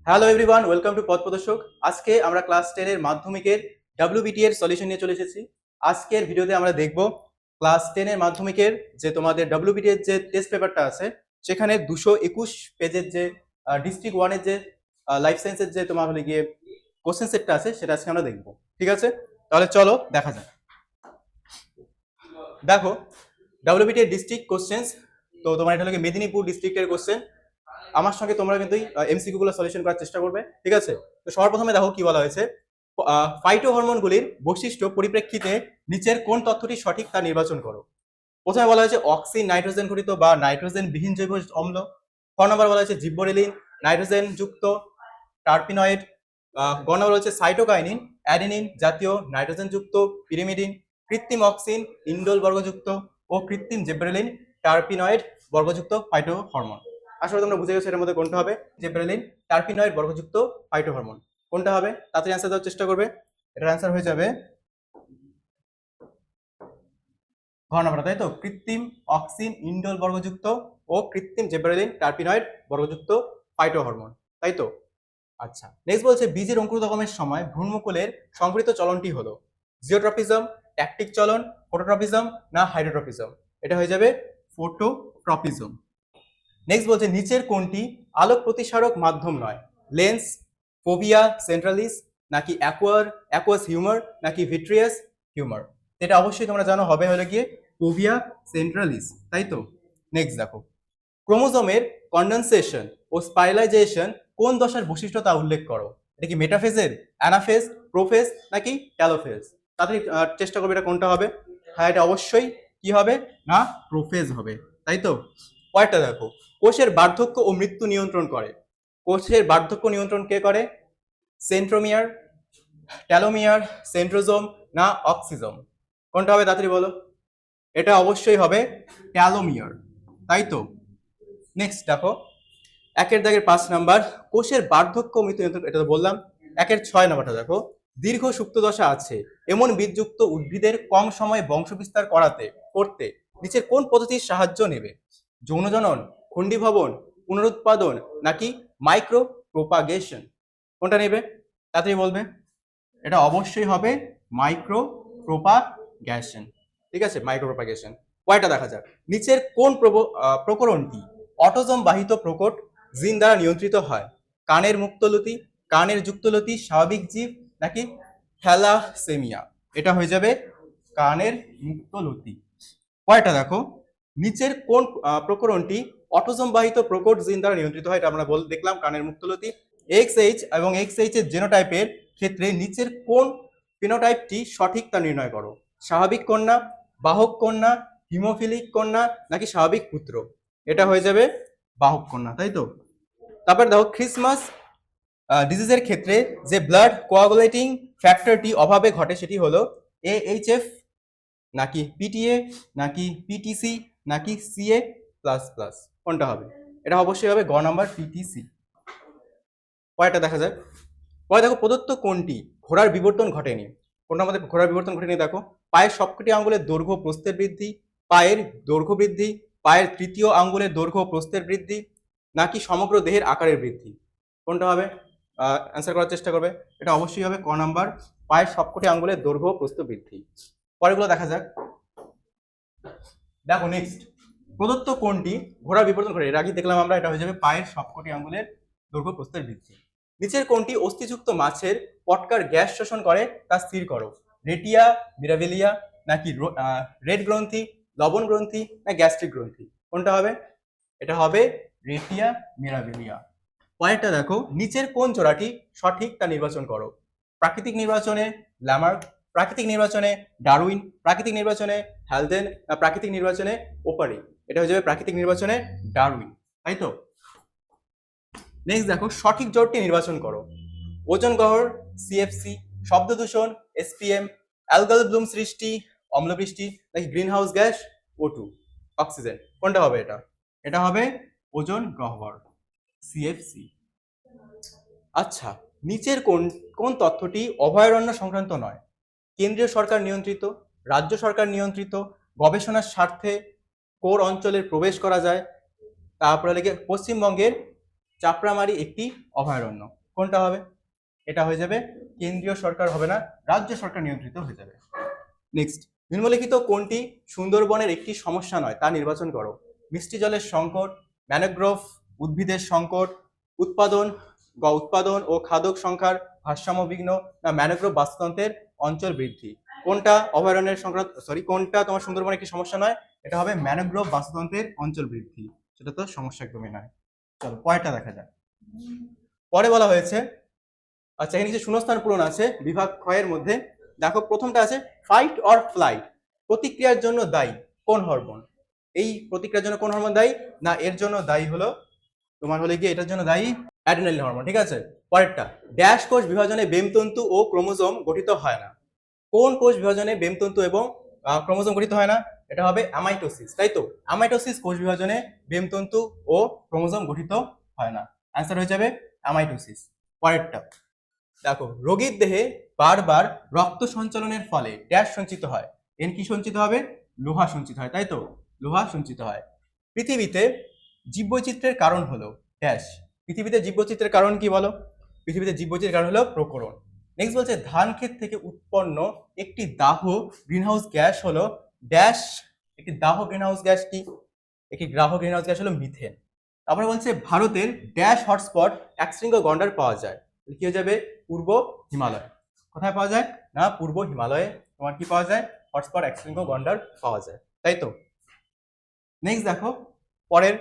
Hello everyone, welcome to পথ প্রদর্শক। আজকে আমরা ক্লাস 10 এর মাধ্যমিকের ডব্লিউবিটি এর সলিউশন নিয়ে চলে এসেছি। আজকের ভিডিওতে আমরা দেখব ক্লাস 10 এর মাধ্যমিকের যে তোমাদের ডব্লিউবিটি এর যে টেস্ট পেপারটা আছে, সেখানে 221 পেজের যে ডিস্ট্রিক্ট 1 এর যে লাইফ সায়েন্সের যে তোমার হলে গিয়ে কোশ্চেন সেটটা আছে, সেটা আজকে আমরা দেখব। ঠিক আছে, তাহলে চলো দেখা যাক। দেখো, ডব্লিউবিটি এর ডিস্ট্রিক্ট কোশ্চেন্স, তো তোমার এটা হলো মেদিনীপুর ডিস্ট্রিক্টের কোশ্চেন। আমার সঙ্গে তোমরা কিন্তু এমসিকিউ গুলো সলিউশন করার চেষ্টা করবে। ঠিক আছে, তো সবার প্রথমে দেখো কি বলা হয়েছে। ফাইটো হরমোনগুলির বৈশিষ্ট্য পরিপ্রেক্ষিতে নিচের কোন তথ্যটি সঠিক তা নির্বাচন করো। প্রথমে বলা হয়েছে অক্সিন নাইট্রোজেন ঘটিত বা নাইট্রোজেন বিহীন জৈব অম্ল। খ নম্বর বলা হয়েছে জিব্বরেলিন নাইট্রোজেন যুক্ত টার্পিনয়েড। গ নম্বর হচ্ছে সাইটোকাইনিন অ্যাডেনিন জাতীয় নাইট্রোজেন যুক্ত পিরিমিডিন। কৃত্রিম অক্সিন ইন্ডোল বর্গযুক্ত ও কৃত্রিম জিব্রেলিন টার্পিনয়েড বর্গযুক্ত ফাইটো হরমোন। আসলে তোমরা বুঝে গেছো এর মধ্যে কোনটা হবে। জিব্রেলিন টার্পিনয়েড বর্গযুক্ত ফাইটো হরমোন কোনটা হবে, তাড়াতাড়ি অ্যান্সার দেওয়ার চেষ্টা করবে। এটার অ্যান্সার হয়ে যাবে ঘ নম্বরটা, তাই তো। কৃত্রিম অক্সিন ইন্ডোল বর্গযুক্ত ও কৃত্রিম জিব্রেলিন টার্পিনয়েড বর্গযুক্ত ফাইটো হরমোন, তাই তো। আচ্ছা, নেক্সট বলছে বীজের অঙ্কুরোদ্গমের সময় ভ্রূণমুকুলের সংঘটিত চলনটি হলো জিওট্রপিজম, ট্যাকটিক চলন, ফটোট্রপিজম না হাইড্রোট্রপিজম। এটা হয়ে যাবে ফটোট্রপিজম। নেক্সট বলছে নিচের কোনটি আলোক প্রতিসারক মাধ্যম নয়। লেন্স, ফোভিয়া সেন্ট্রালিস নাকি অ্যাকুয়াস হিউমার নাকি ভিট্রিয়াস হিউমার। এটা অবশ্যই তোমরা জানো হবে হলো গিয়ে ফোভিয়া সেন্ট্রালিস, তাই তো। নেক্সট দেখো, ক্রোমোজোমের কন্ডেনসেশন ও স্পাইরালাইজেশন কোন দশার বৈশিষ্ট্য তা উল্লেখ করো। এটা কি মেটাফেজের, অ্যানাফেজ, প্রোফেজ নাকি ট্যালোফেজ। তাড়াতাড়ি চেষ্টা করবে এটা কোনটা হবে। হ্যাঁ, এটা অবশ্যই কি হবে না, প্রোফেজ হবে, তাই তো। পরেরটা দেখো, কোষের বার্ধক্য ও মৃত্যু নিয়ন্ত্রণ করে। কোষের বার্ধক্য নিয়ন্ত্রণ কে করে? সেন্ট্রোমিয়ার, ট্যালোমিয়ার, সেন্ট্রোজোম না অক্সিজোম। কোনটা হবে তাড়াতাড়ি বলো। এটা অবশ্যই হবে ট্যালোমিয়ার, তাই তো। নেক্সট দেখো, একের দাগের 5 নাম্বার কোষের বার্ধক্য ও মৃত্যু নিয়ন্ত্রণ, এটা তো বললাম। একের 6 নাম্বারটা দেখো, দীর্ঘ সুপ্ত দশা আছে এমন বীজযুক্ত উদ্ভিদের কম সময়ে বংশবিস্তার করতে নিচের কোন পদ্ধতির সাহায্য নেবে। যৌনজনন, খণ্ডীভবন, পুনরুৎপাদন নাকি মাইক্রো প্রোপাগেশন। কোনটা নেবে তাড়াতাড়ি বলবে। এটা অবশ্যই হবে মাইক্রো প্রোপাগেশন, ঠিক আছে, মাইক্রো প্রোপাগেশন। কয়টা দেখা যাক, নিচের কোন প্রকরণটি অটোজম বাহিত প্রকট জিন দ্বারা নিয়ন্ত্রিত হয়। কানের মুক্তলতি, কানের যুক্তলতি স্বাভাবিক জীব নাকি থ্যালাসেমিয়া। এটা হয়ে যাবে কানের মুক্তলতি। কয়টা দেখো, নিচের কোন প্রকরণটি অটোজম বাহিত প্রকট জিন দ্বারা নিয়ন্ত্রিত হয়। এটা আমরা দেখলাম কানের মুক্তলতি। XH এবং XH এর জেনোটাইপের ক্ষেত্রে নিচের কোন ফিনোটাইপটি সঠিক তা নির্ণয় করো। স্বাভাবিক কন্যা, বাহক কন্যা, হিমোফিলিক কন্যা নাকি স্বাভাবিক পুত্র। এটা হয়ে যাবে বাহক কন্যা, তাই তো। তারপর দেখো, ক্রিসমাস ডিজিজের ক্ষেত্রে যে ব্লাড কোয়াগুলেটিং ফ্যাক্টরটি অভাবে ঘটে সেটি হলো AHF নাকি PTA নাকি PTC নাকি CA প্লাস প্লাস। কোনটা হবে? এটা অবশ্যই হবে গ নাম্বার PTC। কয়টা দেখা যায়। পরে দেখো, প্রদত্ত কোনটি ঘোড়ার বিবর্তন ঘটেনি। কোনটা আমাদের ঘোড়ার বিবর্তন ঘটেনি দেখো। পায়ের সবকটি আঙ্গুলের দৈর্ঘ্য প্রস্থের বৃদ্ধি, পায়ের দৈর্ঘ্য বৃদ্ধি, পায়ের তৃতীয় আঙ্গুলের দৈর্ঘ্য প্রস্থের বৃদ্ধি নাকি সমগ্র দেহের আকারের বৃদ্ধি। কোনটা হবে? অ্যান্সার করার চেষ্টা করবে। এটা অবশ্যই হবে ক নাম্বার, পায়ের সবকটি আঙ্গুলের দৈর্ঘ্য প্রস্থ বৃদ্ধি। পরেরগুলো দেখা যাক। দেখো নেক্সট, প্রদত্ত কোনটি ঘোড়ার বিবর্তন ঘটে। এর আগে দেখলাম আমরা, এটা হয়ে যাবে পায়ের সবকটি আঙ্গুলের দৈর্ঘ্য প্রস্থের বৃদ্ধি। নিচের কোনটি অস্থিযুক্ত মাছের পটকার গ্যাস শোষণ করে তা স্থির করো। রেটিয়া মিরাবিলিয়া নাকি রেড গ্রন্থি, লবণ গ্রন্থি না গ্যাস্ট্রিক গ্রন্থি। কোনটা হবে? এটা হবে রেটিয়া মিরাবিলিয়া। পরেরটা দেখো, নিচের কোন জোড়াটি সঠিক তা নির্বাচন করো। প্রাকৃতিক নির্বাচনে ল্যামার্ক, প্রাকৃতিক নির্বাচনে ডারউইন, প্রাকৃতিক নির্বাচনে হ্যালডেন, প্রাকৃতিক নির্বাচনে ওপারি। এটা হয়ে যাবে প্রাকৃতিক নির্বাচনে ডারউইন, তাই তো। নেক্সট দেখো, সঠিক জোটটি নির্বাচন করো। ওজন গহ্বর CFC, শব্দ দূষণ SPM, অ্যালগাল ব্লুম সৃষ্টি অম্লবৃষ্টি নাকি green house gas O2 oxygen. কোনটা হবে এটা? এটা হবে ওজন গহ্বর CFC। আচ্ছা, নিচের কোন কোন তথ্যটি অভয়ারণ্য সংক্রান্ত নয়। কেন্দ্রীয় সরকার নিয়ন্ত্রিত, রাজ্য সরকার নিয়ন্ত্রিত, গবেষণার স্বার্থে কোর অঞ্চলের প্রবেশ করা যায়, তারপরে লেগে পশ্চিমবঙ্গের চাপড়ামারি একটি অভয়ারণ্য। কোনটা হবে? এটা হয়ে যাবে কেন্দ্রীয় সরকার হবে না, রাজ্য সরকার নিয়ন্ত্রিত হয়ে যাবে। নেক্সট, নিম্নলিখিত কোনটি সুন্দরবনের একটি সমস্যা নয় তা নির্বাচন করো। মিষ্টি জলের সংকট, ম্যানগ্রোভ উদ্ভিদের সংকট, উৎপাদন উৎপাদন ও খাদক সংখ্যার ভারসাম্য বিঘ্ন, না ম্যানগ্রোভ বাস্তুতন্ত্রের অঞ্চল বৃদ্ধি। কোনটা অভয়ারণ্যের সংক্রান্ত কোনটা তোমার সুন্দরবনের একটি সমস্যা নয়? এটা হবে ম্যানগ্রোভ বাস্তুতন্ত্রের অঞ্চল বৃদ্ধি, সেটা তো সমস্যা একদমই নয়। চলো পরেরটা দেখা যাক। পরে বলা হয়েছে, আচ্ছা এখানে কিছু শূন্যস্থান পূরণ আছে বিভাগ ক্ষয়ের মধ্যে। দেখো প্রথমটা আছে ফাইট অর ফ্লাইট, প্রতিক্রিয়ার জন্য দায়ী কোন হরমোন? এই প্রতিক্রিয়ার জন্য কোন হরমোন দায়ী? না এর জন্য দায়ী হলো তোমার হলে গিয়ে এটার জন্য দায়ী অ্যাড্রিনালিন হরমোন। ঠিক আছে, পরেরটা, ড্যাশ কোষ বিভাজনে বেমতন্তু ও ক্রোমোজোম গঠিত হয় না। কোন কোষ বিভাজনে বেমতন্তু এবং ক্রোমোজোম গঠিত হয় না? এটা হবে অ্যামাইটোসিস, তাই তো। অ্যামাইটোসিস কোষ বিভাজনে বেমতন্তু ও ক্রোমোজোম গঠিত হয় না, অ্যান্সার হয়ে যাবে অ্যামাইটোসিস। পরেরটা দেখো, রোগীর দেহে বারবার রক্ত সঞ্চালনের ফলে ড্যাশ সঞ্চিত হয়। এর কি সঞ্চিত হবে? লোহা সঞ্চিত হয়, তাই তো, লোহা সঞ্চিত হয়। পৃথিবীতে জীববৈচিত্র্যের কারণ হলো ড্যাশ। পৃথিবীতে জীববৈচিত্র্যের কারণ কি বলো? পৃথিবীতে জীববৈচিত্র্যের কারণ হলো প্রকরণ। নেক্সট বলছে ধান ক্ষেত থেকে উৎপন্ন একটি দাহ গ্রিনহাউস গ্যাস হলো ড্যাশ। একটি দাহ গ্রিনহাউস গ্যাস কি? একটি দাহ গ্রিনহাউস গ্যাস হলো মিথেন। তারপরে বলছে ভারতের ড্যাশ হটস্পট একশৃঙ্গ গন্ডার পাওয়া যায়। কি হয়ে যাবে? পূর্ব হিমালয়। কোথায় পাওয়া যায়? না পূর্ব হিমালয়ে তোমার কি পাওয়া যায়? হটস্পট একশৃঙ্গ গন্ডার পাওয়া যায়, তাই তো। নেক্সট দেখো পরের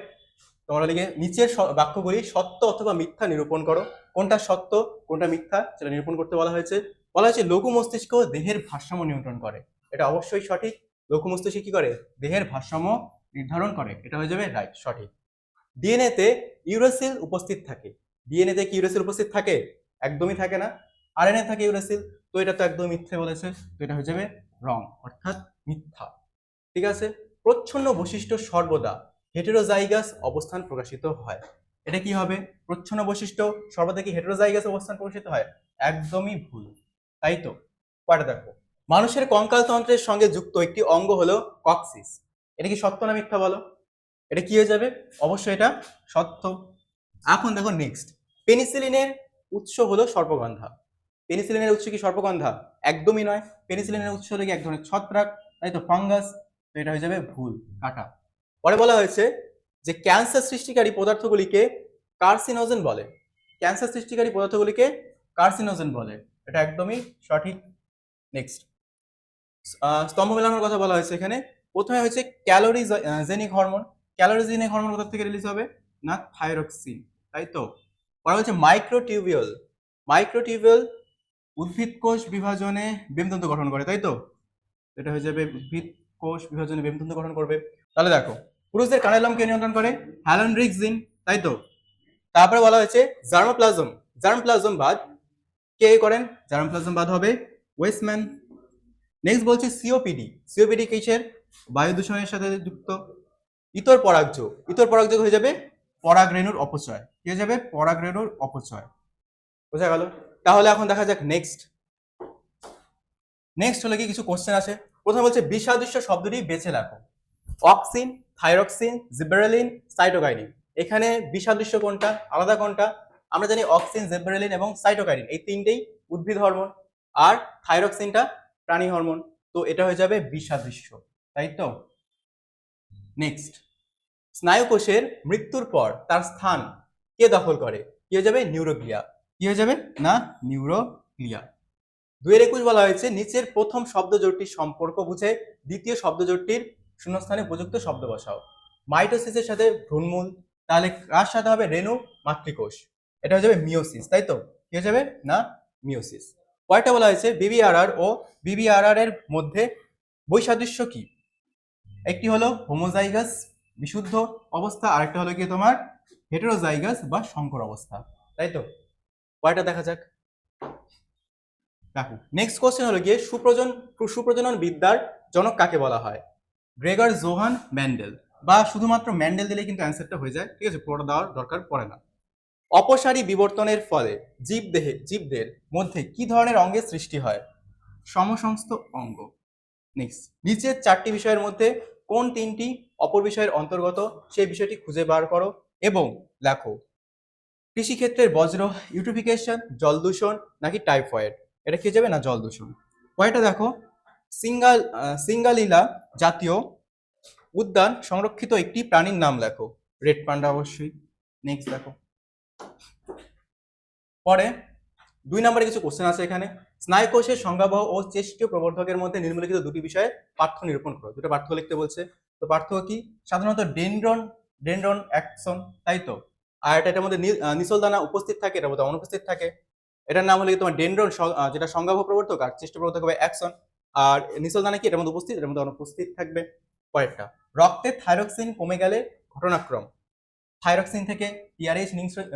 তোমার লিখে নিচের বাক্যগুলি সত্য অথবা মিথ্যা নিরূপণ করো। কোনটা সত্য কোনটা মিথ্যা সেটা নিরূপণ করতে বলা হয়েছে। বলা হয়েছে লঘু মস্তিষ্ক দেহের ভারসাম্য নিয়ন্ত্রণ করে, এটা অবশ্যই সঠিক। লঘু মস্তিষ্ক কি করে? দেহের ভারসাম্য নির্ধারণ করে, এটা হয়ে যাবে রাইট, সঠিক। ডিএনএ তে ইউরেসিল উপস্থিত থাকে। ডিএনএ তে কি ইউরেসিল উপস্থিত থাকে? একদমই থাকে না। আরএনএ থাকে ইউরেসিল, তো এটা তো একদম মিথ্যে বলেছে, তো এটা হয়ে যাবে রং, অর্থাৎ মিথ্যা। ঠিক আছে, প্রচ্ছন্ন বৈশিষ্ট্য সর্বদা হেটেরোজাইগাস অবস্থান প্রকাশিত হয়। এটা কি হবে? প্রচ্ছন্ন বৈশিষ্ট্য সর্বদা কি হেটেরোজাইগাস অবস্থান প্রকাশিত হয়? একদমই ভুল, তাই তো। পরে দেখো, মানুষের কঙ্কাল তন্ত্রের সঙ্গে যুক্ত একটি অঙ্গ হলো কক্সিস। এটা কি সত্য না মিথ্যা বলো? এটা কি হয়ে যাবে? অবশ্যই এটা সত্য। এখন দেখো নেক্সট, পেনিসিলিনের উৎস হলো সর্পগন্ধা। পেনিসিলিনের উৎস কি সর্পগন্ধা? একদমই নয়। পেনিসিলিনের উৎস হলো কি এক ধরনের ছত্রাক, তাই তো, ফাঙ্গাস, তো এটা হয়ে যাবে ভুল, কাটা। পরে বলা হয়েছে যে ক্যান্সার সৃষ্টিকারী পদার্থগুলিকে কার্সিনোজেন বলে। ক্যান্সার সৃষ্টিকারী পদার্থগুলিকে কার্সিনোজেন বলে, এটা একদমই সঠিক। নেক্সট, স্তম্ভ মেলানোর কথা বলা হয়েছে এখানে। প্রথমে হয়েছে ক্যালোরিজেনিক হরমোন। ক্যালোরিজেনিক হরমোন কোথা থেকে রিলিজ হবে? না থাইরক্সিন, তাই তো। পরে হচ্ছে মাইক্রোটিউবিউল। মাইক্রোটিউবিউল উদ্ভিদ কোষ বিভাজনে বেমতন্তু গঠন করে, তাই তো। এটা হয়ে যাবে উদ্ভিদ কোষ বিভাজনে বেমতন্তু গঠন করবে। তাহলে দেখো, পুরুষদের কানের লোম কে নিয়ন্ত্রণ করে? হ্যালোনরিক জিন, তাই তো। তারপরে বলা হয়েছে জার্মোপ্লাজম। জার্মোপ্লাজম বাদ কে করেন? জার্মোপ্লাজম বাদ হবে ওয়েস্টম্যান। নেক্সট বলছে সিওপিডি। সিওপিডি কিসের? বায়ু দূষণের সাথে যুক্ত। ইতর পরাগযোগ। ইতর পরাগযোগ হয়ে যাবে পরাগরেণুর অপচয়। কি হয়ে যাবে? পরাগরেণুর অপচয়। বোঝা গেল? তাহলে এখন দেখা যাক নেক্সট। নেক্সট হলে কি কিছু কোশ্চেন আছে। প্রথমে বলছে বিসাদৃশ্য শব্দটি বেছে লেখো। Auxin, thyroxine, gibberellin, cytokinin. এখানে বিসাদৃশ্য কোনটা, আলাদা কোনটা? আমরা জানি অক্সিন, জিবেরেলিন এবং সাইটোকাইনিন এই তিনটেই উদ্ভিদ হরমোন, আর থাইরক্সিনটা প্রাণী হরমোন, তো এটা হয়ে যাবে বিসাদৃশ্য, তাই তো। নেক্সট, স্নায়ুকোষের মৃত্যুর পর তার স্থান কে দখল করে? কি হয়ে যাবে? নিউরোগ্লিয়া। কি হয়ে যাবে? না নিউরোগ্লিয়া। 2-21 বলা হয়েছে নিচের প্রথম শব্দজোটটির সম্পর্ক বুঝে দ্বিতীয় শব্দজোটটির শূন্যস্থানে উপযুক্ত শব্দ বসাও। মাইটোসিসের সাথে ভ্রূণমূল, তাহলে কার সাথে হবে? রেণু মাতৃকোষ, এটা হয়ে যাবে মিওসিস, তাই তো। কি হয়ে যাবে? না মিওসিস। কয়টা বলা হয়েছে বিবিআরআর ও বিবিআরআর এর মধ্যে বৈসাদৃশ্য কি? একটি হলো হোমোজাইগাস বিশুদ্ধ অবস্থা, আরেকটা হলো কি তোমার হেটেরোজাইগাস বা সংকর অবস্থা, তাই তো। কয়টা দেখা যাক। দেখো নেক্সট কোশ্চেন হলো গিয়ে সুপ্রজনন বিদ্যার জনক কাকে বলা হয়? গ্রেগর জোহান ম্যান্ডেল, বা শুধুমাত্র ম্যান্ডেল দিলেই কিন্তু অ্যান্সারটা হয়ে যায়, ঠিক আছে, পুরোটা দেওয়ার দরকার পড়ে না। অপসারী বিবর্তনের ফলে জীবদের মধ্যে কি ধরনের অঙ্গের সৃষ্টি হয়? সমসংস্থ অঙ্গ। নেক্সট, নিচের 4টি বিষয়ের মধ্যে কোন 3টি অপর বিষয়ের অন্তর্গত সেই বিষয়টি খুঁজে বার করো এবং লেখো। কৃষিক্ষেত্রের বজ্র, ইউট্রোফিকেশন, জল দূষণ নাকি টাইফয়েড? এটা কি যাবে না জল দূষণ। পরেরটা দেখো, সিঙ্গালিলা জাতীয় উদ্যান সংরক্ষিত একটি প্রাণীর নাম লেখো। রেড পান্ডা অবশ্যই। নেক্সট দেখো, পরে 2 নম্বরে কিছু কোশ্চেন আছে এখানে। স্নায়ুকোষের সংজ্ঞাবহ ও চেষ্টীয় প্রবর্ধকের মধ্যে নিম্নলিখিত দুটি বিষয়ে পার্থক্য নিরূপণ করো। দুটো পার্থক্য লিখতে বলছে। তো পার্থক্য কি? সাধারণত ডেনড্রন অ্যাকসন, তাই তো। আর এটার মধ্যে নিসল দানা উপস্থিত থাকে, এটার মধ্যে অনুপস্থিত থাকে। এটার নাম হলো তোমার ডেনড্রন, যেটা সংজ্ঞাবহ প্রবর্তক, আর চেষ্ট প্রবর্তক হবে অ্যাকসন। আর নিসল দানা কি এটার মধ্যে উপস্থিত, এটার মধ্যে অনুপস্থিত থাকবে। পরেরটা, রক্তে থাইরক্সিন কমে গেলে ঘটনাক্রম। থাইরক্সিন থেকে টিআরএইচ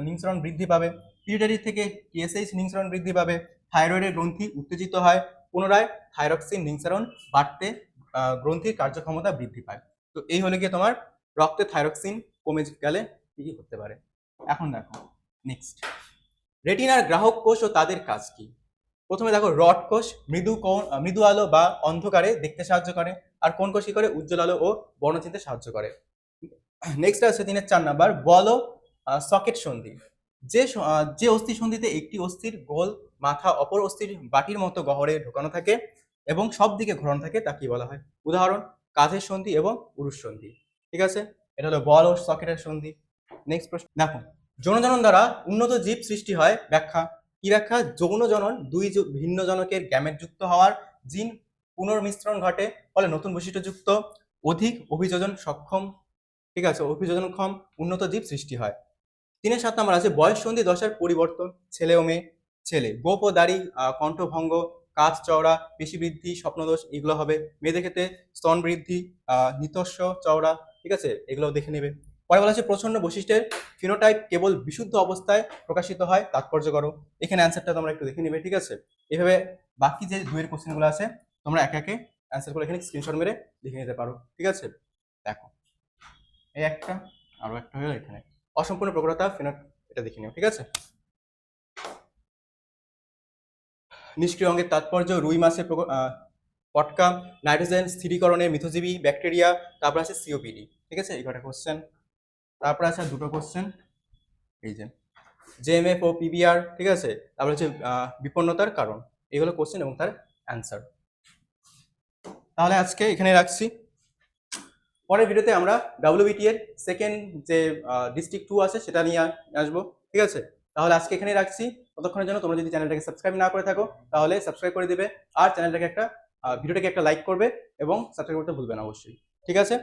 নিঃসরণ বৃদ্ধি পাবে, পিউটারি থেকে টিএসএইচ নিঃসরণ বৃদ্ধি পাবে, থাইরয়েডের গ্রন্থি উত্তেজিত হয়, পুনরায় থাইরক্সিন নিঃসরণ বাড়তে গ্রন্থির কার্যক্ষমতা বৃদ্ধি পায়। তো এই হলো গিয়ে তোমার রক্তে থাইরক্সিন কমে গেলে কি কি হতে পারে। এখন দেখো নেক্সট, রেটিনার গ্রাহক কোষ ও তাদের কাজ কি। প্রথমে দেখো, রড কোষ মৃদু আলো বা অন্ধকারে দেখতে সাহায্য করে, আর কোন কোষ কি করে? উজ্জ্বল আলো ও বর্ণ চিনতে সাহায্য করে। নেক্সট আছে 3-4 নাম্বার, বল ও সকেট সন্ধি। যে অস্থি সন্ধিতে একটি অস্থির গোল মাথা অপর অস্থির বাটির মতো গহ্বরে ঢোকানো থাকে এবং সব দিকে ঘোরানো থাকে, তা কি বলা হয়? উদাহরণ, কাঁধের সন্ধি এবং উরুষ সন্ধি। ঠিক আছে, এটা হলো বল ও সকেটের সন্ধি। নেক্সট প্রশ্ন দেখো, যৌন জনন দ্বারা উন্নত জীব সৃষ্টি হয়, ব্যাখ্যা। কি ব্যাখ্যা? যৌন জনন দুই ভিন্ন জনকের গ্যামেট যুক্ত হওয়ার জিন পুনর্মিশ্রণ ঘটে, ফলে নতুন বৈশিষ্ট্যযুক্ত অধিক অভিযোজন সক্ষম, ঠিক আছে, অভিযোজনক্ষম উন্নত জীব সৃষ্টি হয়। 3-7 নম্বর আছে, বয়স সন্ধি দশার পরিবর্তন, ছেলে ও মেয়ে। ছেলে, গোপ ও দাড়ি, কণ্ঠভঙ্গ, কাজ চওড়া, পেশি বৃদ্ধি, স্বপ্নদোষ, এগুলো হবে। মেয়েদের ক্ষেত্রে স্তন বৃদ্ধি, নিতস্ব চওড়া, ঠিক আছে, এগুলো দেখে নেবে। পরে বলা আছে, প্রচ্ছন্ন বৈশিষ্ট্যের ফিনোটাইপ কেবল বিশুদ্ধ অবস্থায় প্রকাশিত হয়, তাৎপর্য করো। এখানে অ্যান্সারটা তোমরা একটু দেখে নেবে, ঠিক আছে। এভাবে বাকি যে 2 এর কোশ্চেনগুলো আছে তোমরা একে একে অ্যান্সারগুলো এখানে স্ক্রিনশট মেরে লিখে নিতে পারো, ঠিক আছে। দেখো, এই একটা, আরো একটা হলো এখানে অসম্পূর্ণ প্রকটতা ফেনোট, এটা দেখে নিও, ঠিক আছে। নিষ্ক্রিয় অঙ্গের তাৎপর্য, রুই মাছের পটকা, নাইট্রোজেন স্থিরীকরণে মিথজীবী ব্যাকটেরিয়া, তারপর আছে সিওপিডি, ঠিক আছে, এই কটা কোশ্চেন। তারপর আছে 2টো কোশ্চেন, এই যে জেএমএফ ও পিবিআর, ঠিক আছে। তারপর হচ্ছে বিপন্নতার কারণ। এগুলো কোশ্চেন এবং তার অ্যান্সার। তাহলে আজকে এখানে রাখছি। পরের ভিডিওতে আমরা ডাব্লিউবিটি এর সেকেন্ড যে ডিস্ট্রিক্ট 2 আছে সেটা নিয়ে আসবো, ঠিক আছে। তাহলে আজকে এখানে রাখছি। ততক্ষণের জন্য তোমরা যদি চ্যানেলটাকে সাবস্ক্রাইব না করে থাকো তাহলে সাবস্ক্রাইব করে দিবে, আর চ্যানেলটাকে ভিডিওটাকে একটা লাইক করবে এবং সাবস্ক্রাইব করতে ভুলবে না অবশ্যই, ঠিক আছে।